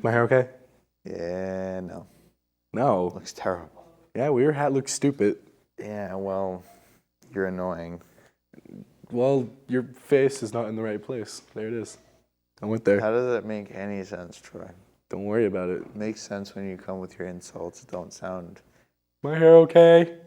my hair okay? Yeah, no. No. Looks terrible. Yeah, well, your hat looks stupid. Yeah, well, you're annoying. Well, your face is not in the right place. There it is. I went there. How does that make any sense, Troy? Don't worry about it. It makes sense when you come with your insults. Don't sound... My hair okay?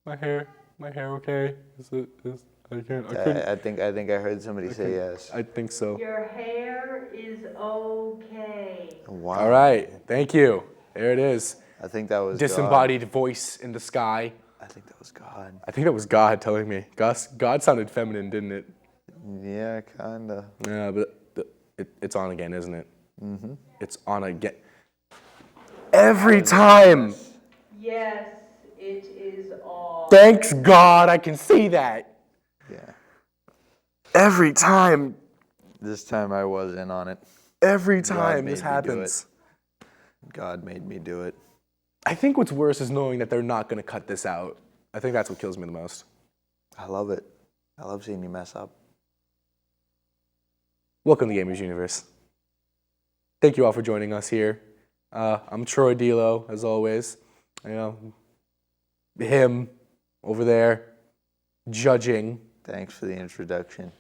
My hair okay? I couldn't. I think I heard somebody say yes. I think so. Your hair is okay. Wow. All right, thank you. There it is. I think that was Disembodied voice in the sky. God. I think that was God. I think that was God telling me. God sounded feminine, didn't it? Yeah, kinda. Yeah, but it's on again, isn't it? Mm-hmm. It's on again. Every time. Yes, it is on. Thanks God, I can see that. Yeah. Every time. This time I was in on it. Every time this made me do happens. God made me do it. I think what's worse is knowing that they're not going to cut this out. I think that's what kills me the most. I love it. I love seeing you mess up. Welcome to Gamers Universe. Thank you all for joining us here. I'm Troy Delo, as always. You know, him over there judging. Thanks for the introduction.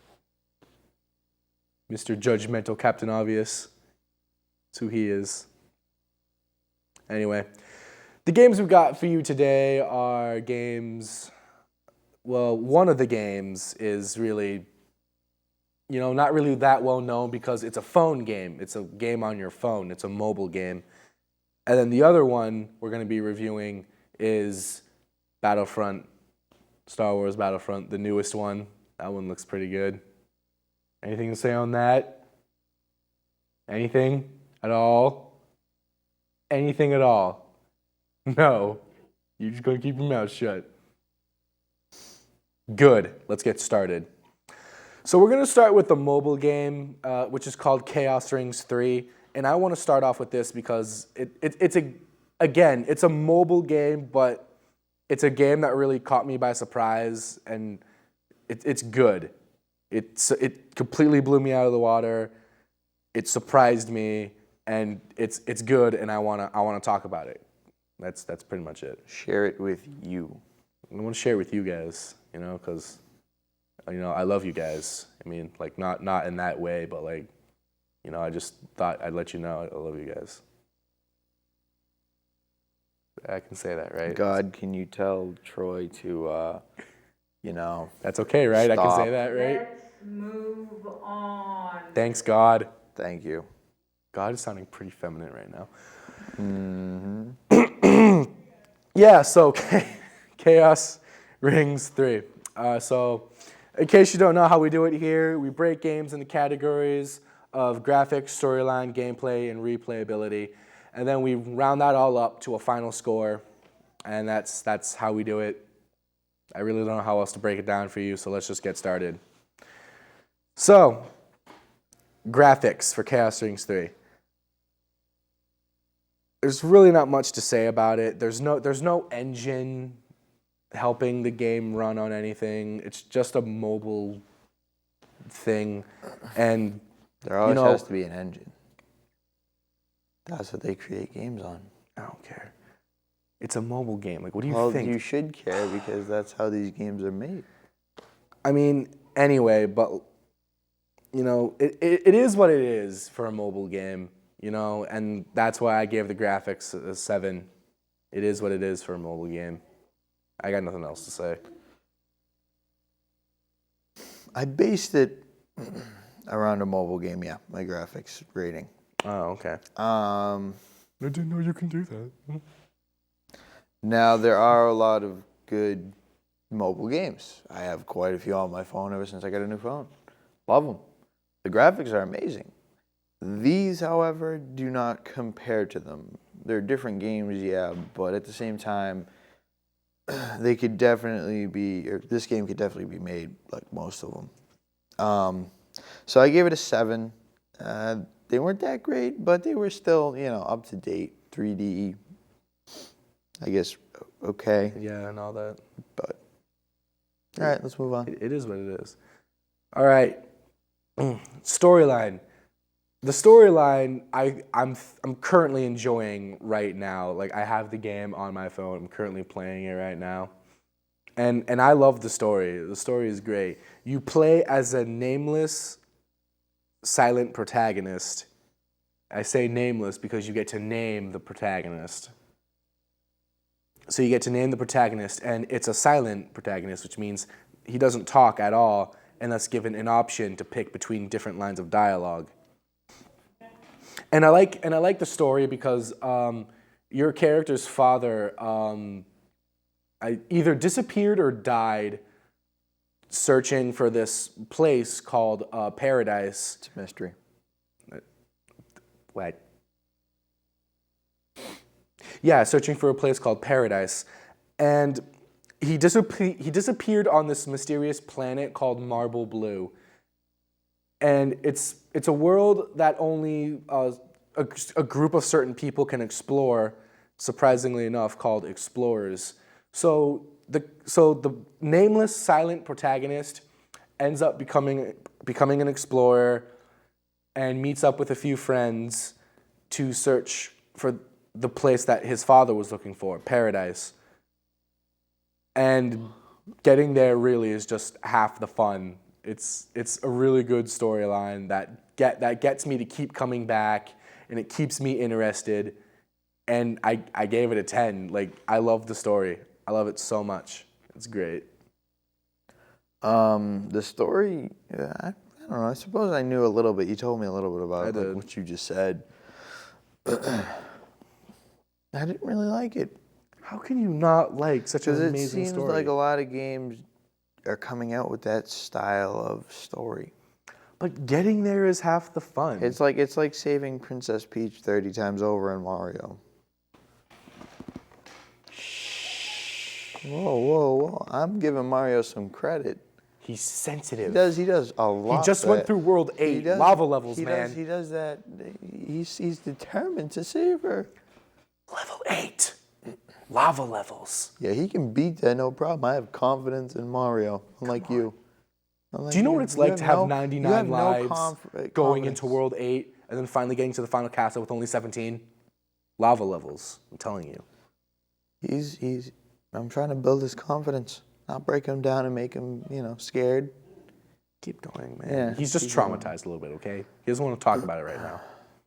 Mr. Judgmental Captain Obvious. That's who he is. Anyway, the games we've got for you today are games. Well, one of the games is really, not really that well known because it's a phone game. It's a game on your phone. It's a mobile game. And then the other one we're going to be reviewing is Battlefront, Star Wars Battlefront, the newest one. That one looks pretty good. Anything to say on that? Anything at all? Anything at all? No. You're just going to keep your mouth shut. Good. Let's get started. So we're going to start with the mobile game, which is called Chaos Rings 3. And I want to start off with this because it's a mobile game, but it's a game that really caught me by surprise, and it's good. It completely blew me out of the water. It surprised me, and it's good, and I wanna talk about it. That's pretty much it. Share it with you. I want to share it with you guys, because I love you guys. I mean, like not in that way, but like, I just thought I'd let you know I love you guys. I can say that, right? God, can you tell Troy to, That's okay, right? Stop. I can say that, right? Let's move on. Thanks, God. Thank you. God is sounding pretty feminine right now. Mm-hmm. Yeah, so Chaos Rings 3. So in case you don't know how we do it here, we break games into categories of graphics, storyline, gameplay, and replayability. And then we round that all up to a final score. And that's how we do it. I really don't know how else to break it down for you, so let's just get started. So, graphics for Chaos Rings 3. There's really not much to say about it. There's no engine helping the game run on anything. It's just a mobile thing, and There always has to be an engine. That's what they create games on. I don't care. It's a mobile game. Like, what do you Well, think? you should care because that's how these games are made. I mean, anyway, but it is what it is for a mobile game. And that's why I gave the graphics a 7. It is what it is for a mobile game. I got nothing else to say. I based it around a mobile game, yeah, my graphics rating. Oh, okay. I didn't know you can do that. Now, there are a lot of good mobile games. I have quite a few on my phone ever since I got a new phone. Love them. The graphics are amazing. These, however, do not compare to them. They're different games, yeah, but at the same time, they could definitely be, or this game could definitely be made like most of them. So I gave it a 7. They weren't that great, but they were still, up to date. 3D, I guess, okay. Yeah, and all that. But all right, let's move on. It is what it is. All right. Storyline. the storyline I'm currently enjoying right now. Like I have the game on my phone. I'm currently playing it right now. And I love the story. The story is great. You play as a nameless silent protagonist. I say nameless because you get to name the protagonist. So you get to name the protagonist, and it's a silent protagonist, which means he doesn't talk at all, and thus given an option to pick between different lines of dialogue. And I like the story because your character's father either disappeared or died searching for this place called Paradise. It's a mystery. What? Yeah, searching for a place called Paradise. And he disappeared on this mysterious planet called Marble Blue. And it's a world that only a group of certain people can explore, surprisingly enough, called explorers. So the nameless silent protagonist ends up becoming an explorer and meets up with a few friends to search for the place that his father was looking for, Paradise. And getting there really is just half the fun. It's a really good storyline that gets me to keep coming back, and it keeps me interested. And I gave it a 10. Like, I love the story. I love it so much. It's great. The story, I don't know. I suppose I knew a little bit. You told me a little bit about like what you just said. I didn't really like it. How can you not like such an amazing story? It seems like a lot of games are coming out with that style of story. But getting there is half the fun. It's like saving Princess Peach 30 times over in Mario. Whoa. I'm giving Mario some credit. He's sensitive. He does a lot. He just went through World 8, lava levels, man. He does that. He's determined to save her. Level 8. Lava levels. Yeah, he can beat that, no problem. I have confidence in Mario, unlike you. Do you know what it's like to have 99 lives going into World 8 and then finally getting to the final castle with only 17? Lava levels, I'm telling you. I'm trying to build his confidence, not break him down and make him, scared. Keep going, man. Yeah, he's just traumatized a little bit, okay? He doesn't want to talk about it right now.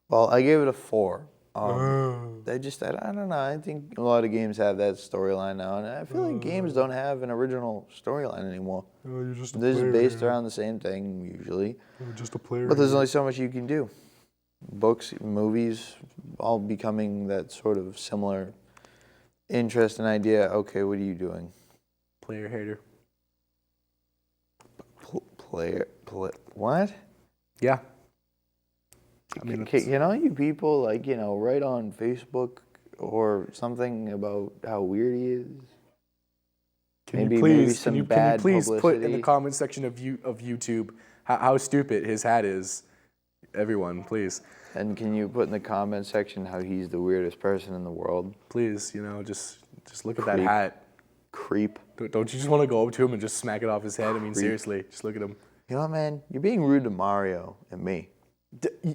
Well, I gave it a 4. I don't know. I think a lot of games have that storyline now, and I feel like games don't have an original storyline anymore. You're just They're just based around the same thing usually. You're just a player. But there's only so much you can do. Books, movies, all becoming that sort of similar interest and idea. Okay, what are you doing? Player hater. What? Yeah. I mean, you people write on Facebook or something about how weird he is. Can you please put in the comment section of YouTube how stupid his hat is? Everyone, please. And can you put in the comment section how he's the weirdest person in the world? Please, just look at that hat. Creep. Don't you just want to go up to him and just smack it off his head? I mean, seriously, just look at him. You know what, man? You're being rude to Mario and me.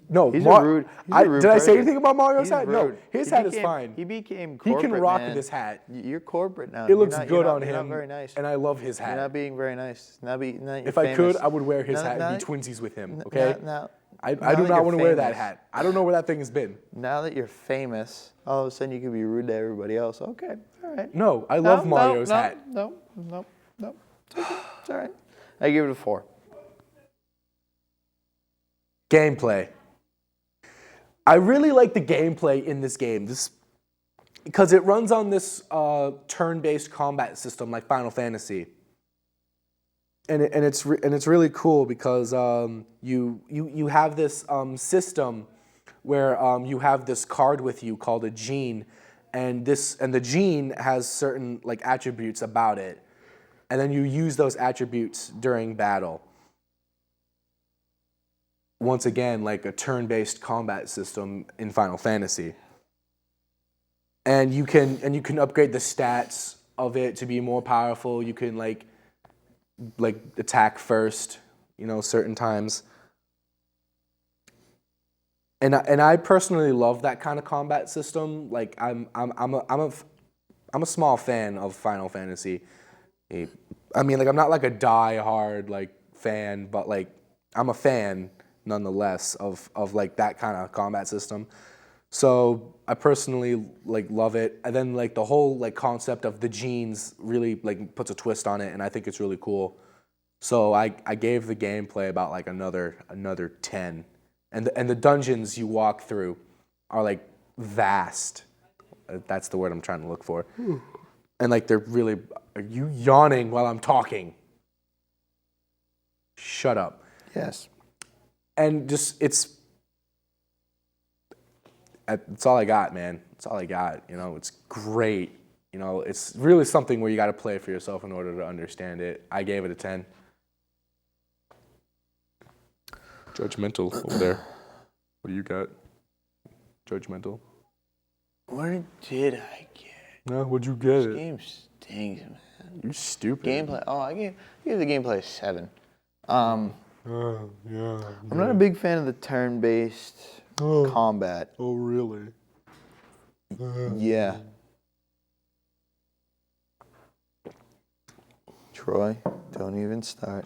No, he's a rude did I say person. anything about Mario's He's hat? rude. No, his hat is fine. He became corporate, He can rock man. this hat. You're corporate now. It looks good on You're him. not very nice. And I love his hat. You're not being very nice. If I could, I would wear his hat and be twinsies with him, okay? I do not want to wear that hat. I don't know where that thing has been. Now that you're famous, all of a sudden you can be rude to everybody else. Okay, all right. No, I love Mario's hat. No. It's okay. It's all right. I give it a 4. Gameplay. I really like the gameplay in this game. Because it runs on this turn-based combat system like Final Fantasy. And it's really cool because you have this system where you have this card with you called a gene, and the gene has certain attributes about it, and then you use those attributes during battle. Once again, like a turn-based combat system in Final Fantasy. And you can upgrade the stats of it to be more powerful. You can like attack first, certain times. And I personally love that kind of combat system. Like I'm a small fan of Final Fantasy. I mean, like I'm not like a die-hard like fan, but like I'm a fan nonetheless of like that kind of combat system. So I personally like love it, and then like the whole like concept of the genes really like puts a twist on it, and I think it's really cool. So I gave the gameplay about like another 10, and the dungeons you walk through are like vast. That's the word I'm trying to look for. And like they're really. Are you yawning while I'm talking? Shut up. Yes. And just it's all I got, man. It's all I got. You know, it's great. You know, it's really something where you got to play for yourself in order to understand it. I gave it a 10. Judgmental over there. What do you got? Judgmental. Where did I get? No, what'd you This get? game stinks, man. You stupid. Gameplay. Oh, I gave the gameplay a 7. Yeah. I'm not a big fan of the turn-based combat. Oh, really? Yeah. Troy, don't even start.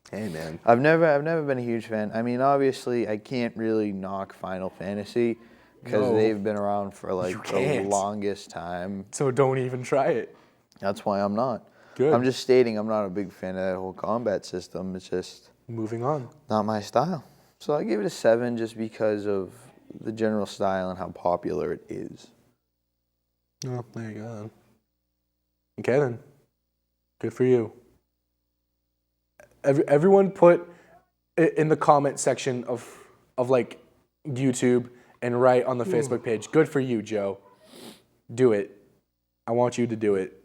Hey, man. I've never been a huge fan. I mean, obviously, I can't really knock Final Fantasy because No. they've been around for like You the can't. longest time. So don't even try it. That's why I'm not. Good. I'm just stating I'm not a big fan of that whole combat system. It's just Moving on. not my style. So I gave it a 7 just because of the general style and how popular it is. Oh, there you go. Then. Okay, then. Good for you. Everyone put it in the comment section of like YouTube and write on the Facebook page. Good for you, Joe. Do it. I want you to do it.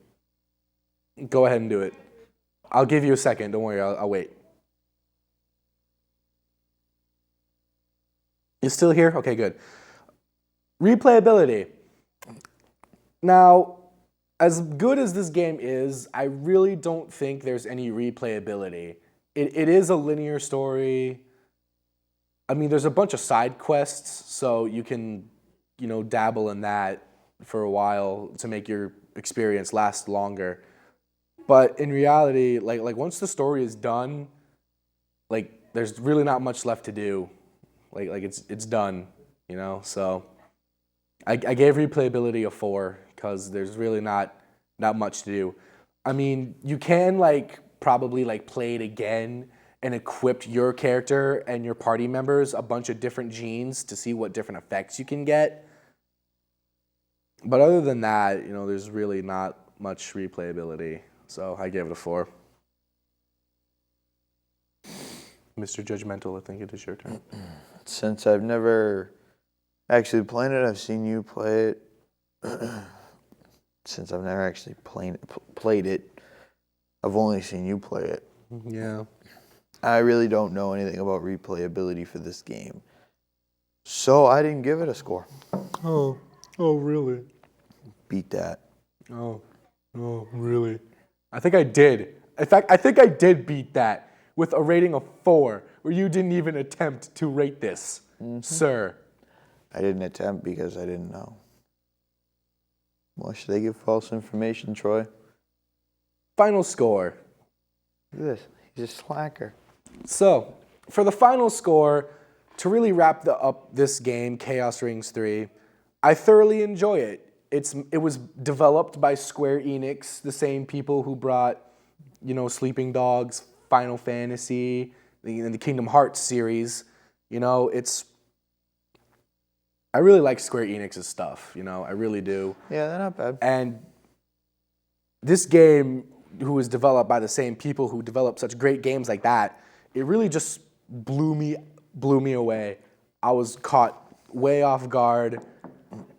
Go ahead and do it. I'll give you a second. Don't worry. I'll wait. You still here? Okay, good. Replayability. Now, as good as this game is, I really don't think there's any replayability. It is a linear story. I mean, there's a bunch of side quests, so you can, you know, dabble in that for a while to make your experience last longer. But in reality, like once the story is done, like there's really not much left to do. Like it's done, you know. So I gave replayability a 4 because there's really not much to do. I mean, you can like probably like play it again and equip your character and your party members a bunch of different genes to see what different effects you can get. But other than that, you know, there's really not much replayability. So I gave it a 4. Mr. Judgmental, I think it is your turn. Since I've never actually played it, I've seen you play it. Since I've never actually played it, I've only seen you play it. Yeah. I really don't know anything about replayability for this game. So I didn't give it a score. Oh, really? Beat that. Oh, really? I think I did. In fact, I think I did beat that with a rating of 4, where you didn't even attempt to rate this, sir. I didn't attempt because I didn't know. Why should they give false information, Troy? Final score. Look at this. He's a slacker. So, for the final score, to really wrap up this game, Chaos Rings 3, I thoroughly enjoy it. It was developed by Square Enix, the same people who brought, you know, Sleeping Dogs, Final Fantasy, the Kingdom Hearts series. You know, I really like Square Enix's stuff, you know, I really do. Yeah, they're not bad. And this game, who was developed by the same people who develop such great games like that, it really just blew me away. I was caught way off guard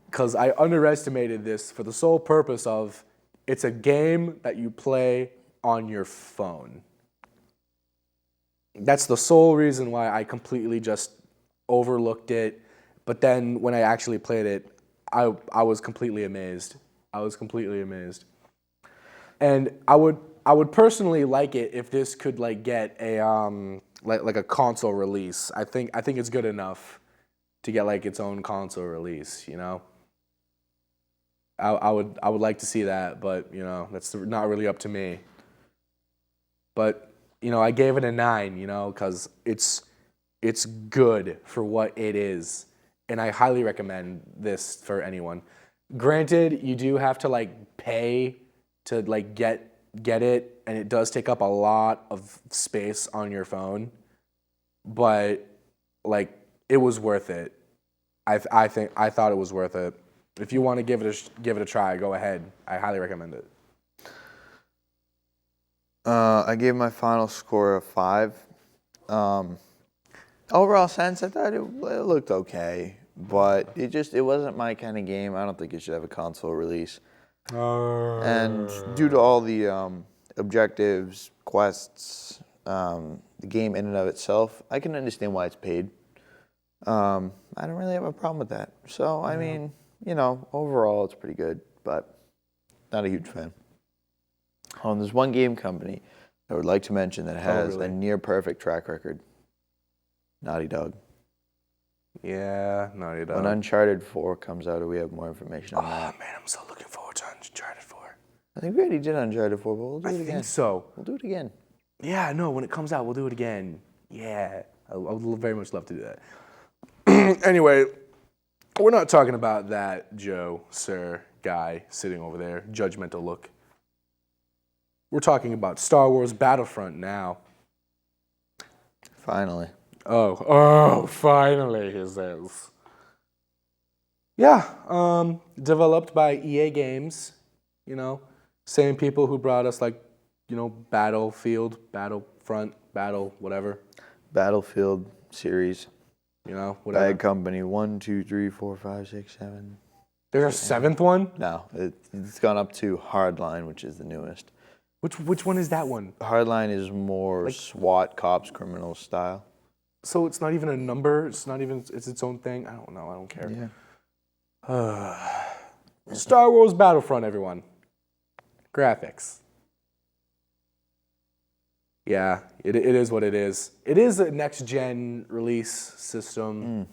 because I underestimated this for the sole purpose of it's a game that you play on your phone. That's the sole reason why I completely just overlooked it. But then when I actually played it, I was completely amazed. I was completely amazed. And I would personally like it if this could like get a like a console release. I think it's good enough. to get like its own console release. You know, I would like to see that, but you know, that's not really up to me. But you know, I gave it a 9. You know, because it's good for what it is, and I highly recommend this for anyone. Granted, you do have to like pay to like get it, and it does take up a lot of space on your phone, but like it was worth it. I thought it was worth it. If you want to give it a try, go ahead. I highly recommend it. I gave my final score a 5. Overall sense, I thought it looked okay, but it wasn't my kind of game. I don't think it should have a console release. And due to all the objectives, quests, the game in and of itself, I can understand why it's paid. I don't really have a problem with that. So, I mean, you know, overall it's pretty good, but not a huge fan. There's one game company I would like to mention that has a near perfect track record. Naughty Dog. Yeah, Naughty Dog. When Uncharted 4 comes out, we have more information on that. Oh man, I'm so looking forward to Uncharted 4. I think we already did Uncharted 4, but we'll do it again. I think so. We'll do it again. Yeah, no, when it comes out, we'll do it again. Yeah, I would very much love to do that. Anyway, we're not talking about that Joe, sir, guy sitting over there, judgmental look. We're talking about Star Wars Battlefront now. Finally. Finally, he says. Yeah, developed by EA Games, you know, same people who brought us like, you know, Battlefield, Battlefront, whatever. Battlefield series. You know, whatever. Bad Company 1, 2, 3, 4, 5, 6, 7. There's a 7th one? No, it's gone up to Hardline, which is the newest. Which one is that one? Hardline is more like, SWAT, cops, criminals style. So it's not even a number? It's its own thing? I don't know. I don't care. Yeah. Star Wars Battlefront, everyone. Graphics. Yeah, it is what it is. It is a next-gen release system.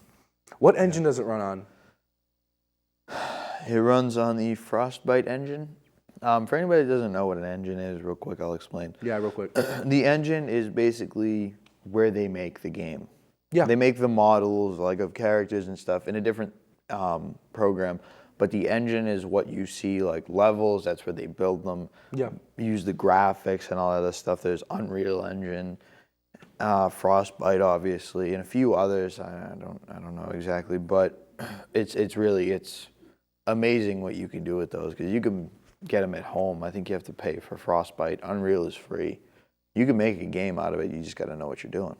What engine does it run on? It runs on the Frostbite engine. For anybody that doesn't know what an engine is, real quick, I'll explain. Yeah, real quick. The engine is basically where they make the game. Yeah. They make the models like of characters and stuff in a different program, but the engine is what you see, like levels. That's where they build them. Yeah. Use the graphics and all that other stuff. There's Unreal Engine, Frostbite, obviously, and a few others. I don't know exactly, but it's really amazing what you can do with those because you can get them at home. I think you have to pay for Frostbite. Unreal is free. You can make a game out of it. You just got to know what you're doing.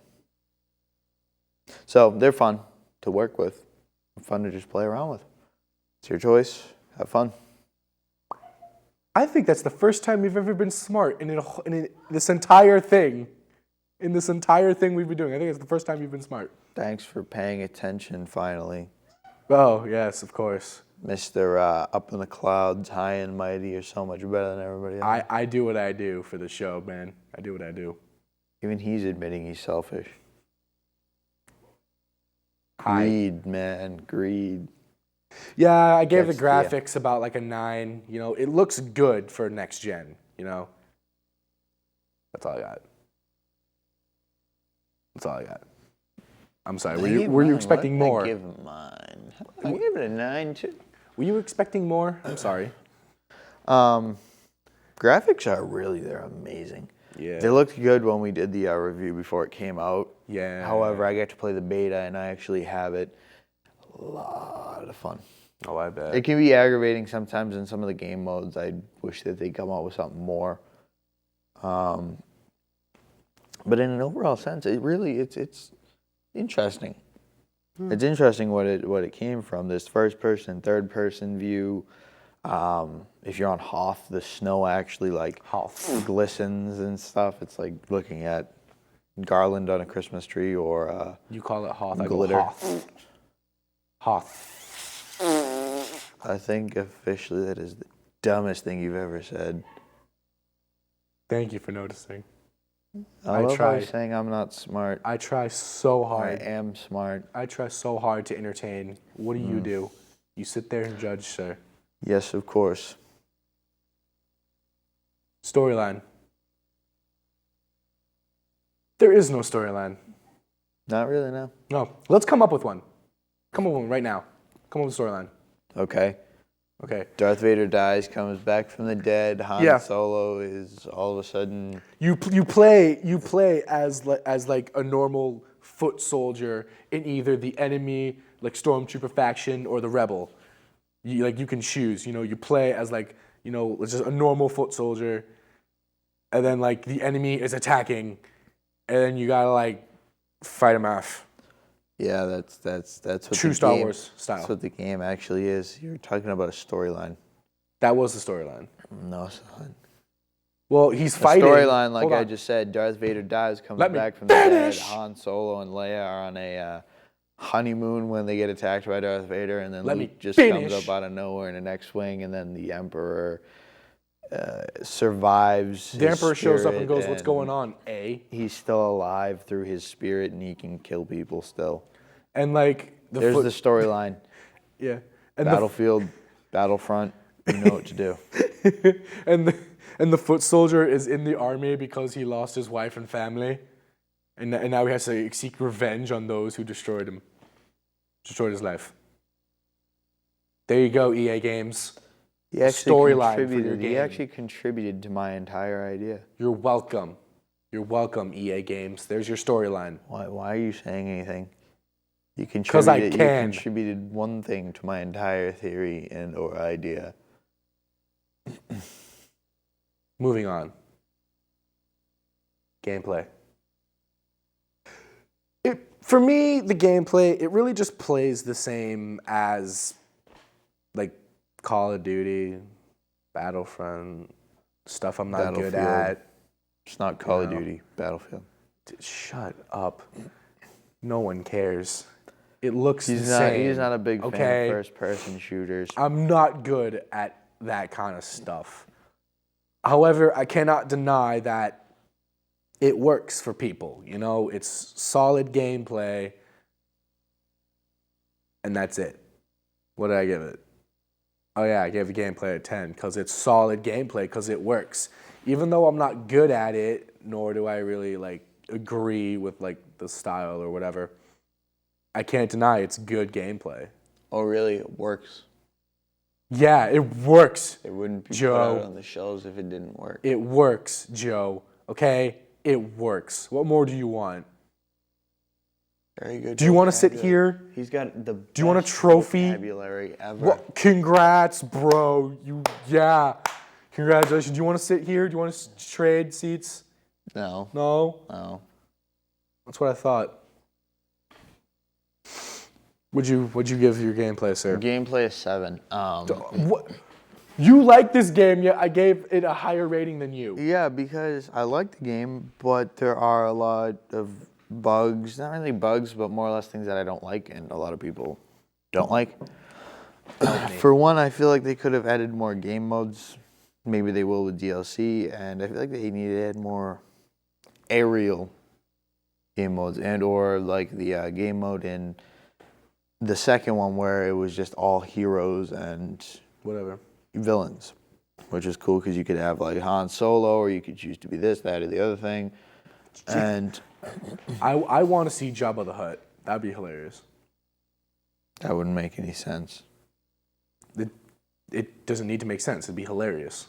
So they're fun to work with, fun to just play around with. It's your choice. Have fun. I think that's the first time you've ever been smart in this entire thing. In this entire thing we've been doing. I think it's the first time you've been smart. Thanks for paying attention, finally. Oh, yes, of course. Mr. Up in the Clouds, High and Mighty, you're so much better than everybody else. I do what I do for the show, man. I do what I do. Even he's admitting he's selfish. Greed, man. Greed. Yeah, I gave the Gets graphics about like a 9. You know, it looks good for next gen, you know. That's all I got. That's all I got. I'm sorry. Were you expecting more? I give mine. I gave it a 9 too. Were you expecting more? I'm sorry. Graphics are really, they're amazing. Yeah. They looked good when we did the review before it came out. Yeah. However, I got to play the beta and I actually have it. A lot of fun. Oh, I bet. It can be aggravating sometimes in some of the game modes. I wish that they come out with something more. But in an overall sense, it really it's interesting. It's interesting what it came from. This first person, third person view. If you're on Hoth, the snow actually like glistens and stuff. It's like looking at garland on a Christmas tree or you call it Hoth. glitter. I go Hoth. Hoth. I think officially that is the dumbest thing you've ever said. Thank you for noticing. I love how you're saying I'm not smart. I try so I hard. am smart. I try so hard to entertain. What do you do? You sit there and judge, sir. Yes, of course. Storyline. There is no storyline. Not really, no. No. Let's come up with one. Come up with one right now. Come up with a storyline. Okay. Okay. Darth Vader dies, comes back from the dead. Han Solo is all of a sudden. You play as like a normal foot soldier in either the enemy like stormtrooper faction or the rebel. You can choose. You play as like just a normal foot soldier, and then like the enemy is attacking, and then you gotta like fight him off. Yeah, that's what True the Star game, Wars style. That's what the game actually is. You're talking about a storyline. That was the storyline. No, son. Well, he's A fighting. storyline, like Hold I on. just said, Darth Vader dies, comes Let me back from the dead. finish! Han Solo and Leia are on a honeymoon when they get attacked by Darth Vader, and then Let Luke me just finish. comes up out of nowhere in an X-wing, and then the Emperor survives. The his Emperor shows up and spirit, goes, "What's going on, eh?" He's still alive through his spirit, and he can kill people still. And like There's the storyline. yeah, and Battlefield, Battlefront. You know what to do. and the foot soldier is in the army because he lost his wife and family, and now he has to seek revenge on those who destroyed his life. There you go, EA Games. He actually Storyline for your contributed. He game. actually contributed to my entire idea. You're welcome. You're welcome, EA Games. There's your storyline. Why are you saying anything? You 'Cause I contributed. You can. contributed one thing to my entire theory and or idea. Moving on. Gameplay. For me, the gameplay, it really just plays the same as like Call of Duty, Battlefront, stuff I'm not good Battlefield. at. It's not Call of No. Duty. Battlefield. Shut up. No one cares. It looks He's the not. same. He's not a big okay? fan of first-person shooters. I'm not good at that kind of stuff. However, I cannot deny that it works for people. It's solid gameplay, and that's it. What did I give it? Oh yeah, I gave the gameplay a 10 because it's solid gameplay because it works. Even though I'm not good at it, nor do I really like agree with like the style or whatever, I can't deny it's good gameplay. Oh, really? It works. Yeah, it works. It wouldn't be Joe. put out on the shelves if it didn't work. It works, Joe. Okay? It works. What more do you want? Very good. Do you want to sit here? He's got the. Do you want a best trophy? Vocabulary ever. Well, congrats, bro. Yeah. Congratulations. Do you want to sit here? Do you want to trade seats? No. No? No. That's what I thought. What'd you give your gameplay, sir? Gameplay is 7. What? You like this game, yet I gave it a higher rating than you. Yeah, because I like the game, but there are a lot of bugs. Not really bugs, but more or less things that I don't like, and a lot of people don't like. For one, I feel like they could have added more game modes. Maybe they will with DLC, and I feel like they need to add more aerial game modes and or like the game mode in the second one where it was just all heroes and Whatever. villains, which is cool because you could have like Han Solo, or you could choose to be this, that, or the other thing. And I want to see Jabba the Hutt. That'd be hilarious. that wouldn't make any sense. It doesn't need to make sense. It'd be hilarious.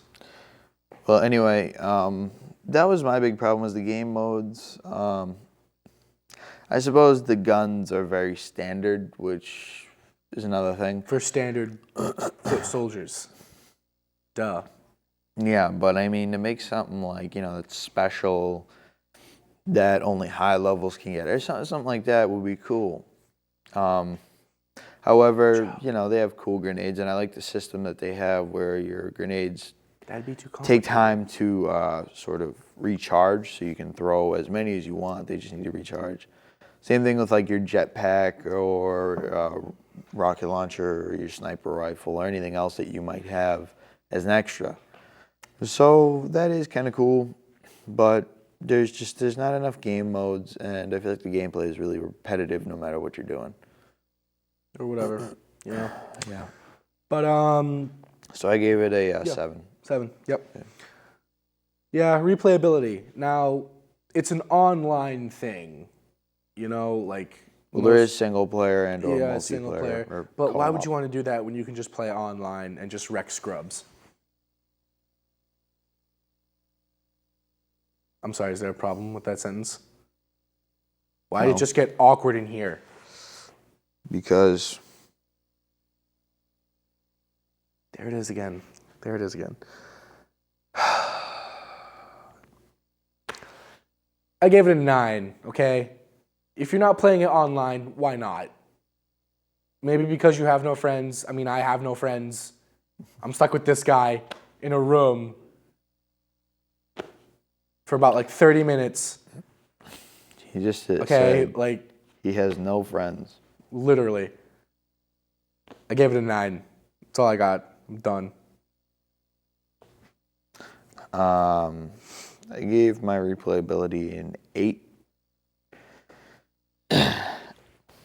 Well, anyway, that was my big problem was the game modes. I suppose the guns are very standard, which is another thing. For standard foot soldiers. Duh. Yeah, but I mean, to make something like, that's special that only high levels can get, or something like that would be cool. However, they have cool grenades, and I like the system that they have where your grenades That'd be too complicated. take time to sort of recharge, so you can throw as many as you want. They just need to recharge. Same thing with like your jetpack or rocket launcher or your sniper rifle or anything else that you might have as an extra. So that is kind of cool, but there's not enough game modes, and I feel like the gameplay is really repetitive no matter what you're doing. Or whatever. Yeah. Yeah. But So I gave it a 7. 7. Yep. Yeah, replayability. Now, it's an online thing. You know, like. Well, there is single player and or multiplayer. Single player. Or but why would co-op. you want to do that when you can just play online and just wreck scrubs? I'm sorry, is there a problem with that sentence? Why did it just get awkward in here? Because There it is again. There it is again. I gave it a 9, okay? If you're not playing it online, why not? Maybe because you have no friends. I mean, I have no friends. I'm stuck with this guy in a room for about like 30 minutes. he just Okay, said like he has no friends. literally. I gave it a 9. That's all I got. I'm done. I gave my replayability an 8.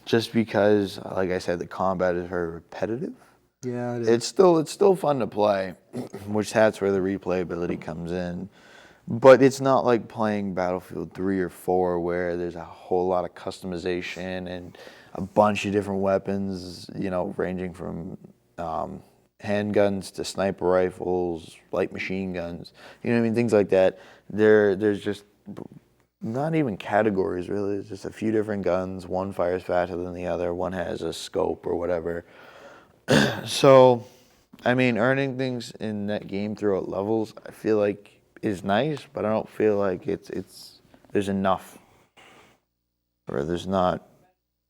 Just because, like I said, the combat is very repetitive. Yeah, it is. It's still fun to play, which that's where the replayability comes in. But it's not like playing Battlefield 3 or 4 where there's a whole lot of customization and a bunch of different weapons, you know, ranging from handguns to sniper rifles, light machine guns, you know what I mean, things like that. There's just not even categories really. It's just a few different guns. One fires faster than the other. One has a scope or whatever. So, I mean, earning things in that game throughout levels, I feel like is nice, but I don't feel like there's enough, or there's not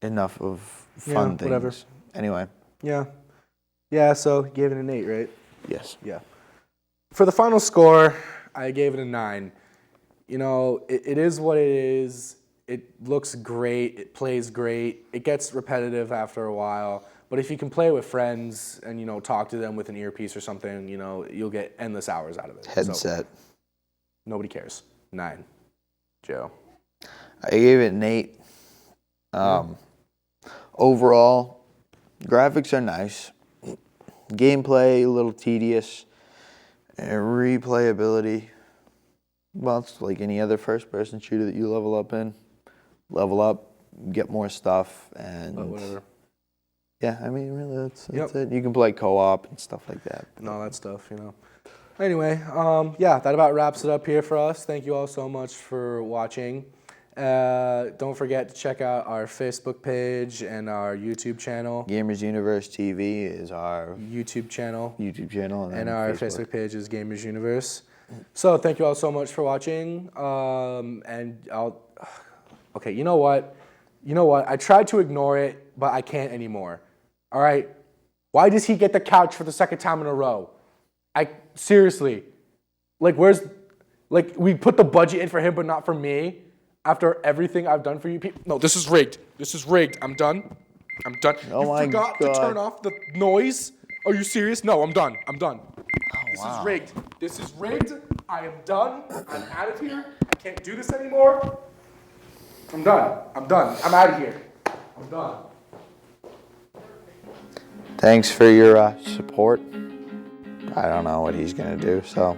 enough of fun things. Whatever. Anyway. Yeah, so you gave it an 8, right? Yes. Yeah. For the final score, I gave it a 9. You know, it is what it is. It looks great. It plays great. It gets repetitive after a while. But if you can play with friends and, you know, talk to them with an earpiece or something, you know, you'll get endless hours out of it. Headset. So, nobody cares. 9. Joe. I gave it an 8. Overall, graphics are nice. Gameplay, a little tedious. And replayability, well, it's like any other first-person shooter that you level up in. Level up, get more stuff, and But whatever. yeah, I mean, really, that's it. You can play co-op and stuff like that. And all that stuff, you know. Anyway, yeah, that about wraps it up here for us. Thank you all so much for watching. Don't forget to check out our Facebook page and our YouTube channel. Gamers Universe TV is our YouTube channel. and our Facebook page is Gamers Universe. So thank you all so much for watching. Okay, you know what? I tried to ignore it, but I can't anymore. All right? Why does he get the couch for the second time in a row? Seriously. Like, we put the budget in for him, but not for me? After everything I've done for you people? No, this is rigged. I'm done. Oh you my forgot God. to turn off the noise? Are you serious? No, I'm done. This is rigged. I am done. I'm out of here. I can't do this anymore. I'm done. I'm out of here. I'm done. Thanks for your support. I don't know what he's gonna do, so.